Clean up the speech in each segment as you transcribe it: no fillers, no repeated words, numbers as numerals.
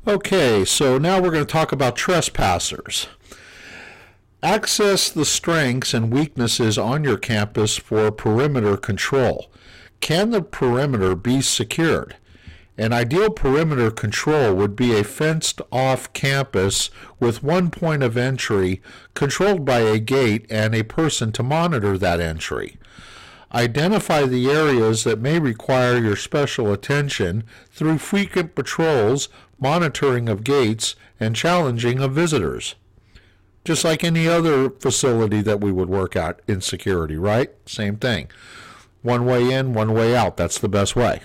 Okay, so now we're going to talk about trespassers. Access the strengths and weaknesses on your campus for perimeter control. Can the perimeter be secured? An ideal perimeter control would be a fenced off campus with one point of entry controlled by a gate and a person to monitor that entry. Identify the areas that may require your special attention through frequent patrols, monitoring of gates, and challenging of visitors. Just like any other facility that we would work at in security, right? Same thing. One way in, one way out. That's the best way.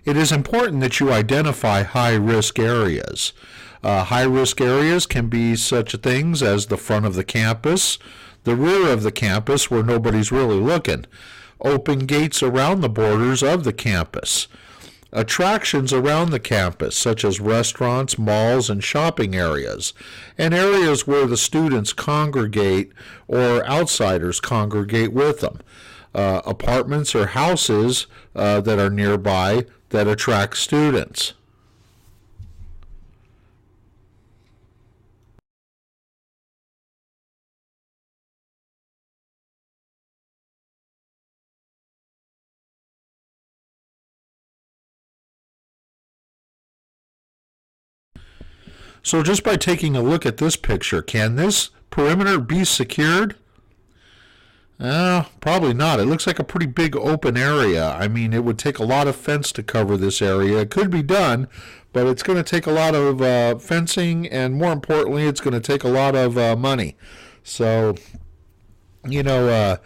It is important that you identify high-risk areas. High-risk areas can be such things as the front of the campus, the rear of the campus where nobody's really looking, open gates around the borders of the campus, attractions around the campus such as restaurants, malls, and shopping areas, and areas where the students congregate or outsiders congregate with them. Apartments or houses that are nearby that attract students. So just by taking a look at this picture, can this perimeter be secured? Probably not. It looks like a pretty big open area. I mean, it would take a lot of fence to cover this area. It could be done, but it's going to take a lot of fencing, and more importantly, it's going to take a lot of money. So, you know,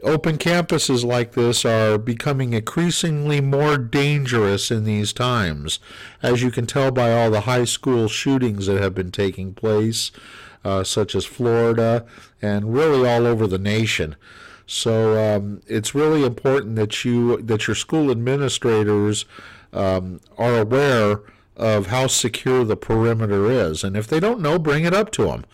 open campuses like this are becoming increasingly more dangerous in these times, as you can tell by all the high school shootings that have been taking place, such as Florida and really all over the nation. So it's really important that your school administrators are aware of how secure the perimeter is, and if they don't know, bring it up to them.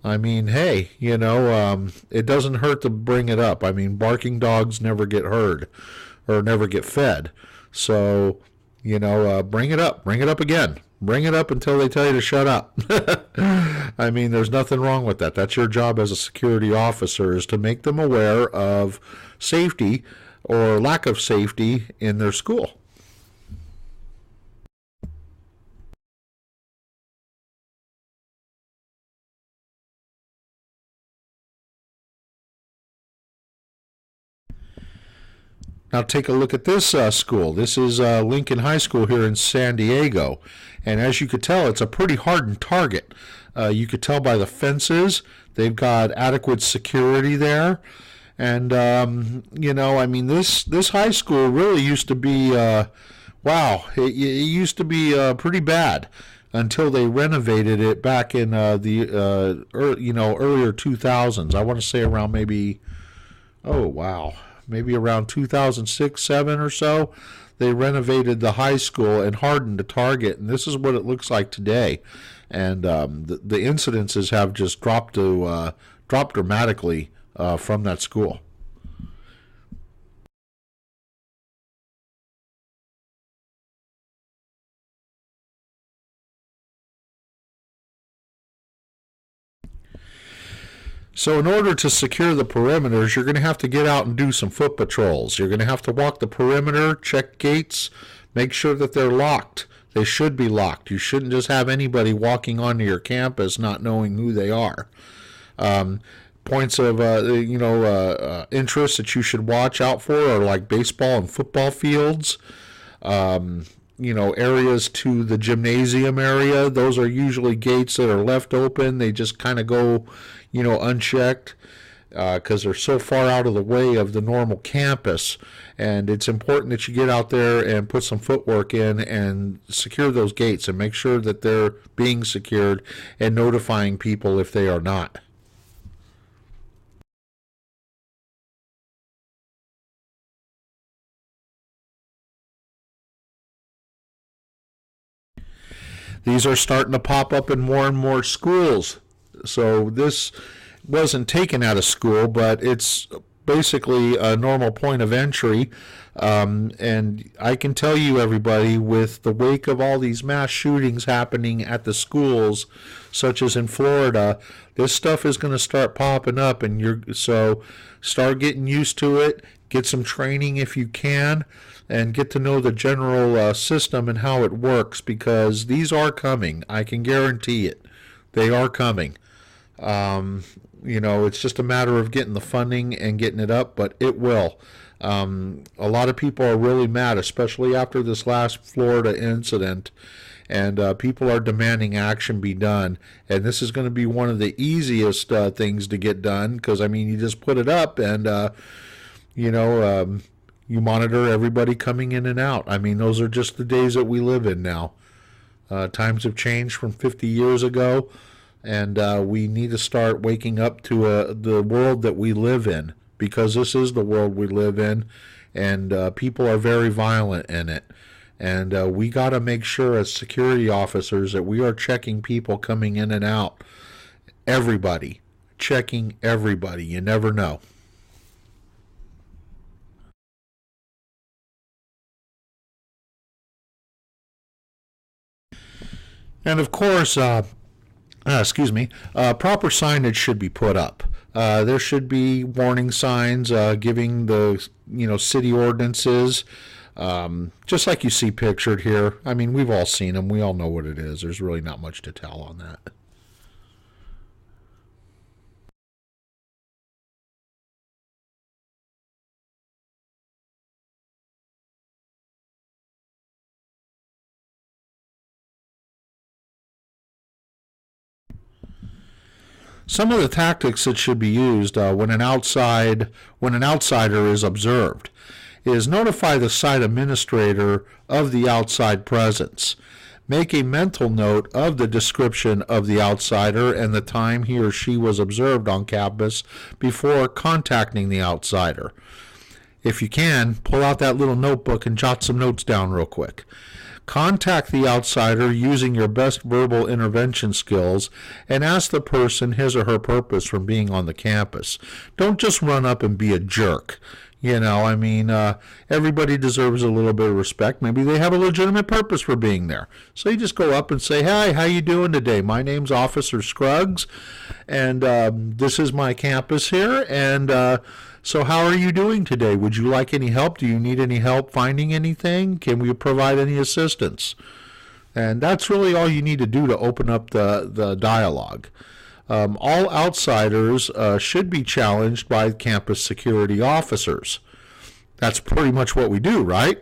I mean, hey, it doesn't hurt to bring it up. I mean, barking dogs never get heard or never get fed. So, bring it up. Bring it up again. Bring it up until they tell you to shut up. I mean, there's nothing wrong with that. That's your job as a security officer, is to make them aware of safety or lack of safety in their school. Now take a look at this school. This is Lincoln High School here in San Diego. And as you could tell, it's a pretty hardened target. You could tell by the fences. They've got adequate security there. And, I mean, this high school really used to be, wow, it used to be pretty bad until they renovated it back in earlier 2000s. I want to say around maybe, oh, wow, maybe around 2006, 7 or so, they renovated the high school and hardened the target, and this is what it looks like today. And the incidences have just dropped dramatically from that school. So in order to secure the perimeters, you're going to have to get out and do some foot patrols. You're going to have to walk the perimeter, check gates, make sure that they're locked. They should be locked. You shouldn't just have anybody walking onto your campus not knowing who they are. Um, Points of interest that you should watch out for are like baseball and football fields. Areas to the gymnasium area. Those are usually gates that are left open. They just kind of go, unchecked because they're so far out of the way of the normal campus. And it's important that you get out there and put some footwork in and secure those gates and make sure that they're being secured and notifying people if they are not. These are starting to pop up in more and more schools. So this wasn't taken out of school, but it's basically a normal point of entry. And I can tell you, everybody, with the wake of all these mass shootings happening at the schools, such as in Florida, this stuff is going to start popping up, and so start getting used to it. Get some training if you can, and get to know the general system and how it works, because these are coming. I can guarantee it. They are coming. It's just a matter of getting the funding and getting it up, but it will. A lot of people are really mad, especially after this last Florida incident, and people are demanding action be done. And this is going to be one of the easiest things to get done, because, you just put it up and, you monitor everybody coming in and out. Those are just the days that we live in now. Times have changed from 50 years ago, and we need to start waking up to the world that we live in, because this is the world we live in, and people are very violent in it. And we got to make sure as security officers that we are checking people coming in and out. Everybody. Checking everybody. You never know. And of course, proper signage should be put up. There should be warning signs giving the city ordinances, just like you see pictured here. We've all seen them. We all know what it is. There's really not much to tell on that. Some of the tactics that should be used when an outsider is observed is notify the site administrator of the outside presence. Make a mental note of the description of the outsider and the time he or she was observed on campus before contacting the outsider. If you can, pull out that little notebook and jot some notes down real quick. Contact the outsider using your best verbal intervention skills and ask the person his or her purpose from being on the campus. Don't just run up and be a jerk. Everybody deserves a little bit of respect. Maybe they have a legitimate purpose for being there. So you just go up and say, "Hi, how you doing today? My name's Officer Scruggs, and this is my campus here, and so how are you doing today? Would you like any help? Do you need any help finding anything? Can we provide any assistance?" And that's really all you need to do to open up the dialogue. All outsiders should be challenged by campus security officers. That's pretty much what we do, right?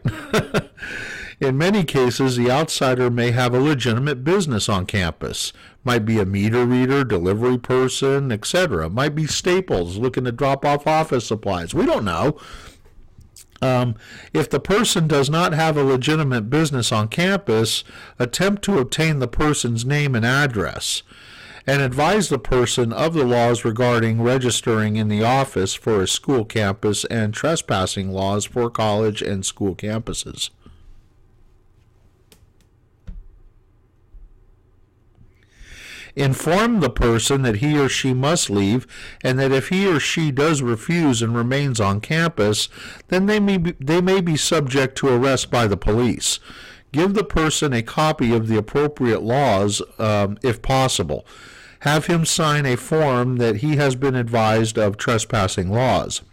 In many cases, the outsider may have a legitimate business on campus. Might be a meter reader, delivery person, etc. Might be Staples looking to drop off office supplies. We don't know. If the person does not have a legitimate business on campus, attempt to obtain the person's name and address, and advise the person of the laws regarding registering in the office for a school campus and trespassing laws for college and school campuses. Inform the person that he or she must leave, and that if he or she does refuse and remains on campus, then they may be subject to arrest by the police. Give the person a copy of the appropriate laws, if possible. Have him sign a form that he has been advised of trespassing laws.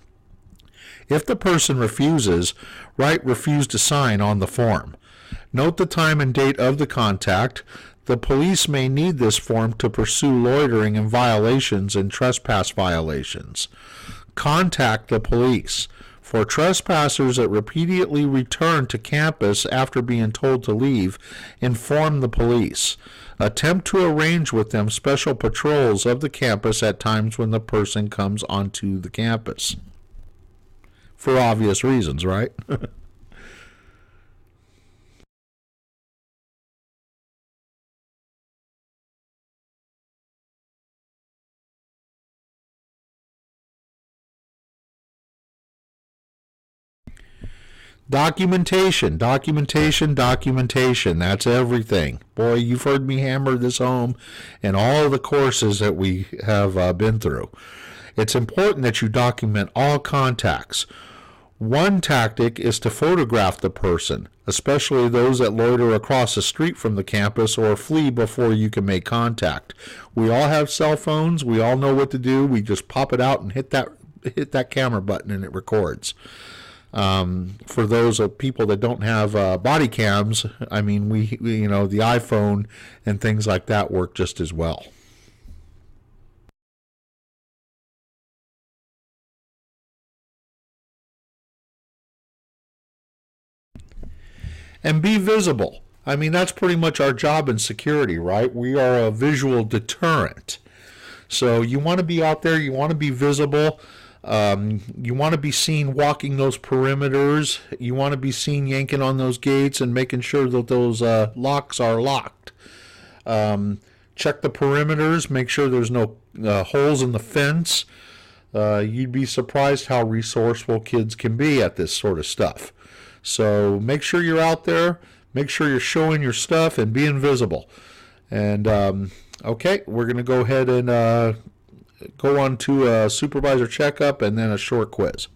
If the person refuses, write "refuse to sign" on the form. Note the time and date of the contact. The police may need this form to pursue loitering and violations and trespass violations. Contact the police. For trespassers that repeatedly return to campus after being told to leave, inform the police. Attempt to arrange with them special patrols of the campus at times when the person comes onto the campus. For obvious reasons, right? Documentation, documentation, documentation. That's everything. Boy, you've heard me hammer this home in all the courses that we have been through. It's important that you document all contacts. One tactic is to photograph the person, especially those that loiter across the street from the campus or flee before you can make contact. We all have cell phones. We all know what to do. We just pop it out and hit that camera button and it records. For those of people that don't have body cams, I mean, we the iPhone and things like that work just as well. And be visible. I mean, that's pretty much our job in security, right? We are a visual deterrent. So you want to be out there, you want to be visible. You want to be seen walking those perimeters. You want to be seen yanking on those gates and making sure that those locks are locked. Check the perimeters. Make sure there's no holes in the fence. You'd be surprised how resourceful kids can be at this sort of stuff. So make sure you're out there. Make sure you're showing your stuff and being visible. And okay, we're going to go ahead and go on to a supervisor checkup and then a short quiz.